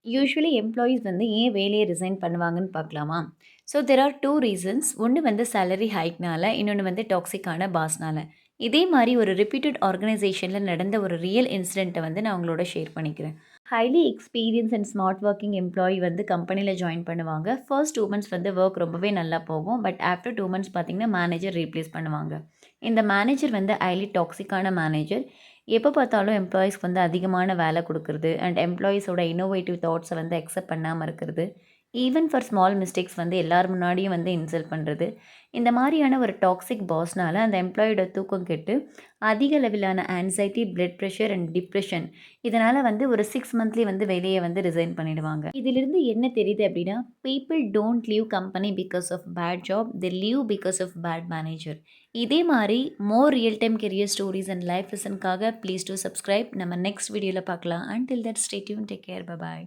Usually employees வந்து ஏன் வேலையை ரிசைன் பண்ணுவாங்கன்னு பார்க்கலாமா? So there are 2 reasons. ஒண்ணு வந்து சேலரி ஹைக்னால, இன்னொன்னு வந்து டாக்ஸிக்கான பாஸ்னால. இதே மாரி ஒரு ரிப்யூட்டட் ஆர்கனைசேஷன்ல நடந்த ஒரு ரியல் இன்சிடென்ட்ட வந்து நான் உங்களோட ஷேர் பண்ணிக்கிறேன். Highly experience and smart working employee வந்து கம்பெனில ஜாயின் பண்ணுவாங்க. ஃபர்ஸ்ட் 2 மந்த்ஸ் வந்து வொர்க் ரொம்பவே நல்லா போகும். பட் ஆஃப்டர் 2 மந்த்ஸ் பார்த்தீங்கன்னா, மேனேஜர் ரீப்ளேஸ் பண்ணுவாங்க. இந்த மேனேஜர் வந்து ஹைலி டாக்ஸிக்கான மேனேஜர். எப்போ பார்த்தாலும் எம்ப்ளாயீஸ்க்கு வந்து அதிகமான வேலை குடுக்குறது அண்ட் எம்ப்ளாயீஸோட இன்னோவேட்டிவ் தாட்ஸை வந்து அக்செப்ட் பண்ணாம இருக்கிறது. ஈவன் ஃபார் ஸ்மால் மிஸ்டேக்ஸ் வந்து எல்லார் முன்னாடியும் வந்து இன்சல்ட் பண்ணுறது. இந்த மாதிரியான ஒரு டாக்ஸிக் பாஸ்னால அந்த எம்ப்ளாயியோட தூக்கம் கெட்டு அதிக லெவலான anxiety, blood pressure and depression இதனால் வந்து ஒரு 6 மந்த்லி வந்து வெளியே வந்து ரிசைன் பண்ணிடுவாங்க. இதிலிருந்து என்ன தெரியுது அப்படின்னா, people don't leave company because of bad job, they leave because of bad manager. இதே மாதிரி more real time career stories and life லெசனுக்காக ப்ளீஸ் டு சப்ஸ்கிரைப். நம்ம நெக்ஸ்ட் வீடியோவில் பார்க்கலாம். Until that stay tuned, take care, bye bye.